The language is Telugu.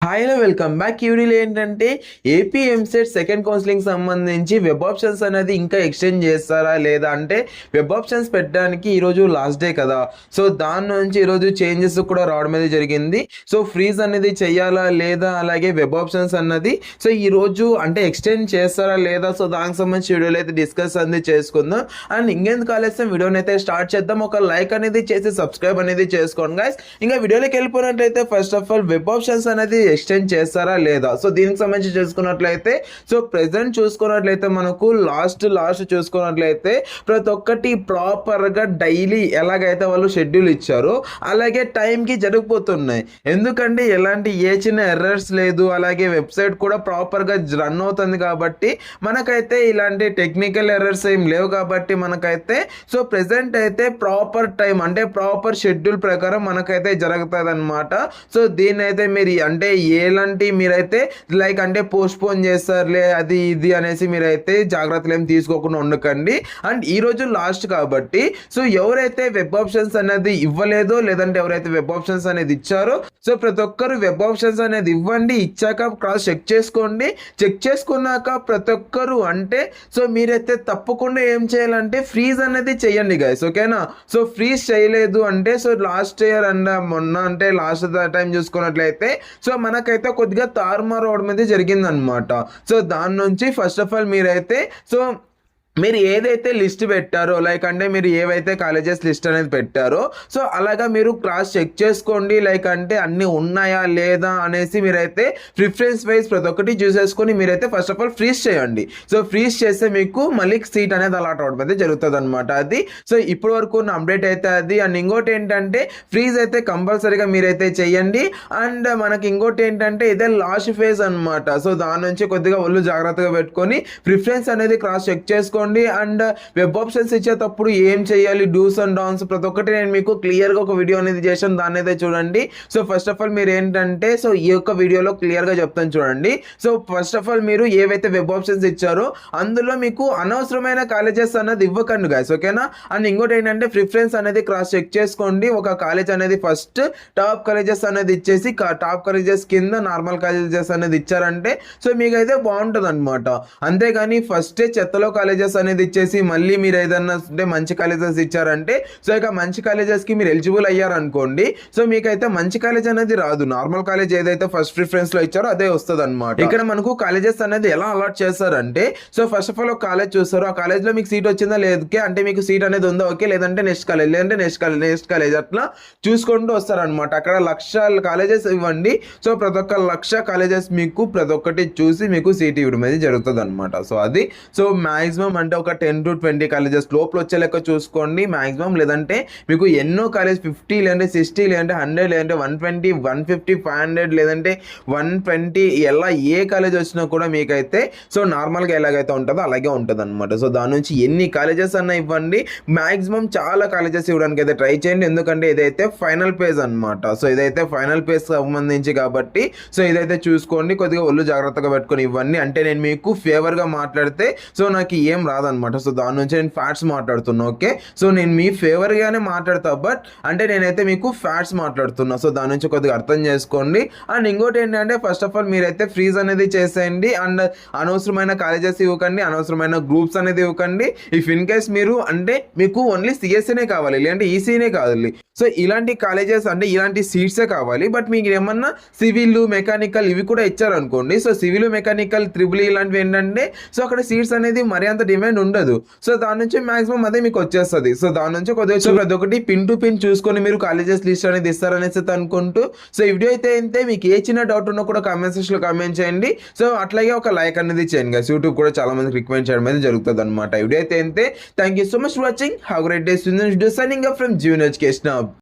Hi hello welcome back. ఈ వీడియోలో ఏంటంటే ఏపీ ఎంసెట్ సెకండ్ కౌన్సిలింగ్ సంబంధించి వెబ్ ఆప్షన్స్ అనేది ఇంకా ఎక్స్టెండ్ చేస్తారా లేదా అంటే వెబ్ ఆప్షన్స్ పెట్టడానికి ఈరోజు లాస్ట్ డే కదా, సో దాని నుంచి ఈరోజు చేంజెస్ కూడా రావడం అనేది జరిగింది. సో ఫ్రీజ్ అనేది చెయ్యాలా లేదా, అలాగే వెబ్ ఆప్షన్స్ అన్నది సో ఈరోజు అంటే ఎక్స్టెండ్ చేస్తారా లేదా, సో దానికి సంబంధించి వీడియోలో అయితే డిస్కస్ అనేది చేసుకుందాం. అండ్ ఇంకెందుకు ఆలస్యం వీడియోని అయితే స్టార్ట్ చేద్దాం. ఒక లైక్ అనేది చేసి సబ్స్క్రైబ్ అనేది చేసుకోండి గైస్. ఇంకా వీడియోలోకి వెళ్ళిపోయినట్లయితే first of all web options అనేది ఎక్స్టెండ్ చేస్తారా లేదా, సో దీనికి సంబంధించి చూసుకున్నట్లయితే సో ప్రెసెంట్ చూసుకున్నట్లయితే మనకు లాస్ట్ చూసుకున్నట్లయితే ప్రతి ఒక్కటి ప్రాపర్గా డైలీ ఎలాగైతే వాళ్ళు షెడ్యూల్ ఇచ్చారో అలాగే టైంకి జరిగిపోతున్నాయి. ఎందుకంటే ఎలాంటి ఏ చిన్న ఎర్రర్స్ లేదు, అలాగే వెబ్సైట్ కూడా ప్రాపర్గా రన్ అవుతుంది కాబట్టి మనకైతే ఇలాంటి టెక్నికల్ ఎర్రర్స్ ఏం లేవు కాబట్టి మనకైతే సో ప్రెసెంట్ అయితే ప్రాపర్ టైం అంటే ప్రాపర్ షెడ్యూల్ ప్రకారం మనకైతే జరుగుతుంది అనమాట. సో దీన్ని అయితే మీరు అంటే ఎలాంటి మీరైతే లైక్ అంటే పోస్ట్పోన్ చేస్తారులే అది ఇది అనేసి మీరైతే జాగ్రత్తలు ఏం తీసుకోకుండా ఉండకండి. అండ్ ఈ రోజు లాస్ట్ కాబట్టి సో ఎవరైతే వెబ్ ఆప్షన్స్ అనేది ఇవ్వలేదో లేదంటే ఎవరైతే వెబ్ ఆప్షన్స్ అనేది ఇచ్చారో సో ప్రతి ఒక్కరు వెబ్ ఆప్షన్స్ అనేది ఇవ్వండి. ఇచ్చాక క్రాస్ చెక్ చేసుకోండి. చెక్ చేసుకున్నాక ప్రతి ఒక్కరు అంటే సో మీరైతే తప్పకుండా ఏం చేయాలంటే ఫ్రీజ్ అనేది చేయండి గైస్, ఓకేనా. సో ఫ్రీజ్ చేయలేదు అంటే సో లాస్ట్ ఇయర్ అండ్ మొన్న అంటే లాస్ట్ టైం చూసుకున్నట్లయితే సో మనకైతే కొద్దిగా తారుమారు అవడం అనేది జరిగిందనమాట. సో దాని నుంచి ఫస్ట్ ఆఫ్ ఆల్ మీరైతే సో మీరు ఏదైతే లిస్ట్ పెట్టారో లైక్ అంటే మీరు ఏవైతే కాలేజెస్ లిస్ట్ అనేది పెట్టారో సో అలాగా మీరు క్రాస్ చెక్ చేసుకోండి. లైక్ అంటే అన్ని ఉన్నాయా లేదా అనేసి మీరైతే ప్రిఫరెన్స్ వైజ్ ప్రతి ఒక్కటి చూసేసుకొని మీరైతే ఫస్ట్ ఆఫ్ ఆల్ ఫ్రీజ్ చేయండి. సో ఫ్రీజ్ చేస్తే మీకు మళ్ళీ సీట్ అనేది అలాట్ అవడం అయితే జరుగుతుంది అనమాట. అది సో ఇప్పటి వరకు ఉన్న అప్డేట్ అయితే అది. అండ్ ఇంకోటి ఏంటంటే ఫ్రీజ్ అయితే కంపల్సరీగా మీరైతే చేయండి. అండ్ మనకి ఇంకోటి ఏంటంటే ఇదే లాస్ట్ ఫేజ్ అనమాట. సో దాని నుంచి కొద్దిగా ఒళ్ళు జాగ్రత్తగా పెట్టుకొని ప్రిఫరెన్స్ అనేది క్రాస్ చెక్ చేసుకోండి. అండ్ వెబ్ ఆప్షన్స్ ఇచ్చేటప్పుడు ఏం చేయాలి, డూస్ అండ్ డౌన్స్ ప్రతి ఒక్కటి నేను మీకు క్లియర్గా ఒక వీడియో అనేది చేశాను, దాన్ని అయితే చూడండి. సో ఫస్ట్ ఆఫ్ ఆల్ మీరు ఏంటంటే సో ఈ యొక్క వీడియోలో క్లియర్గా చెప్తాను చూడండి. సో ఫస్ట్ ఆఫ్ ఆల్ మీరు ఏవైతే వెబ్ ఆప్షన్స్ ఇచ్చారో అందులో మీకు అనవసరమైన కాలేజెస్ అనేది ఇవ్వకండి గైస్, ఓకేనా. అండ్ ఇంకోటి ఏంటంటే ప్రిఫరెన్స్ అనేది క్రాస్ చెక్ చేసుకోండి. ఒక కాలేజ్ అనేది ఫస్ట్ టాప్ కాలేజెస్ అనేది ఇచ్చేసి టాప్ కాలేజెస్ కింద నార్మల్ కాలేజెస్ అనేది ఇచ్చారంటే సో మీకైతే బాగుంటుంది అనమాట. అంతేగాని ఫస్టే చెత్తలో కాలేజెస్ అనేది ఇచ్చేసి మళ్ళీ మీరు ఏదన్నా అంటే మంచి కాలేజెస్ ఇచ్చారంటే సో ఇక మంచి కాలేజెస్కి మీరు ఎలిజిబుల్ అయ్యారనుకోండి సో మీకైతే మంచి కాలేజ్ అనేది రాదు. నార్మల్ కాలేజ్ ఏదైతే ఫస్ట్ ప్రిఫరెన్స్ లో ఇచ్చారో అదే వస్తుంది అనమాట. ఇక్కడ మనకు కాలేజెస్ అనేది ఎలా అలాట్ చేస్తారంటే సో ఫస్ట్ ఆఫ్ ఆల్ ఒక కాలేజ్ చూస్తారు, ఆ కాలేజ్ లో మీకు సీట్ వచ్చిందా లేదుకే అంటే మీకు సీట్ అనేది ఉందా ఓకే, లేదంటే నెక్స్ట్ కాలేజ్, లేదంటే నెక్స్ట్ కాలేజ్ అట్లా చూసుకుంటూ వస్తారనమాట. అక్కడ 1,00,000 కాలేజెస్ ఇవ్వండి. సో ప్రతి ఒక్క 1,00,000 కాలేజెస్ మీకు ప్రతి ఒక్కటి చూసి మీకు సీట్ ఇవ్వడం అనేది జరుగుతుంది అనమాట. సో అది సో మాక్సిమం అంటే ఒక 10 to 20 కాలేజెస్ లోపల వచ్చే లెక్క చూసుకోండి మాక్సిమం. లేదంటే మీకు ఎన్నో కాలేజ్ 50 లేదంటే 60 లేదంటే 100 లేదంటే 120 150 500 లేదంటే 120 ఎలా ఏ కాలేజ్ వచ్చినా కూడా మీకైతే సో నార్మల్గా ఎలాగైతే ఉంటుందో అలాగే ఉంటుంది అనమాట. సో దాని నుంచి ఎన్ని కాలేజెస్ అన్నా ఇవ్వండి. మాక్సిమం చాలా కాలేజెస్ ఇవ్వడానికి అయితే ట్రై చేయండి. ఎందుకంటే ఇదైతే ఫైనల్ పేజ్ అనమాట. సో ఇదైతే ఫైనల్ పేజ్ సంబంధించి కాబట్టి సో ఇదైతే చూసుకోండి. కొద్దిగా ఒళ్ళు జాగ్రత్తగా పెట్టుకొని ఇవ్వండి. అంటే నేను మీకు ఫేవర్గా మాట్లాడితే సో నాకు ఏం రాదనమాట. సో దాని నుంచి నేను ఫ్యాట్స్ మాట్లాడుతున్నా, ఓకే. సో నేను మీ ఫేవర్గానే మాట్లాడతా బట్ అంటే నేనైతే మీకు ఫ్యాట్స్ మాట్లాడుతున్నా. సో దాని నుంచి కొద్దిగా అర్థం చేసుకోండి. అండ్ ఇంకోటి ఏంటంటే ఫస్ట్ ఆఫ్ ఆల్ మీరైతే ఫ్రీజ్ అనేది చేసేయండి. అండ్ అనవసరమైన కాలేజెస్ ఇవ్వకండి, అనవసరమైన గ్రూప్స్ అనేది ఇవ్వకండి. ఇఫ్ ఇన్ కేస్ మీరు అంటే మీకు ఓన్లీ సిఎస్సీనే కావాలి లేదంటే ఈసీనే కావాలి, సో ఇలాంటి కాలేజెస్ అంటే ఇలాంటి సీట్సే కావాలి. బట్ మీకు ఏమన్నా సివిల్ మెకానికల్ ఇవి కూడా ఇచ్చారనుకోండి సో సివిల్ మెకానికల్ త్రిబుల్ ఇలాంటివి ఏంటంటే సో అక్కడ సీట్స్ అనేది మరి అంత డిమాండ్ ఉండదు. సో దాని నుంచి మాక్సిమం అదే మీకు వచ్చేస్తుంది. సో దాని నుంచి కొద్దిగా ప్రతి ఒక్కటి పిన్ టు పిన్ చూసుకొని మీరు కాలేజెస్ లిస్ట్ అనేది ఇస్తారనేసి అనుకుంటూ సో ఈ వీడియో అయితే అయితే మీకు ఏ చిన్న డౌట్ ఉన్నా కూడా కామెంట్ సెక్షన్ లో కామెంట్ చేయండి. సో అట్లాగే ఒక లైక్ అనేది చేయండి గైస్. యూట్యూబ్ కూడా చాలా మంది రికమెండ్ చేయడం అనేది జరుగుతుంది అనమాట. వీడియో అయితే అంతే. Thank you so much for watching. Have great day. Signing up from Jeevan education hub.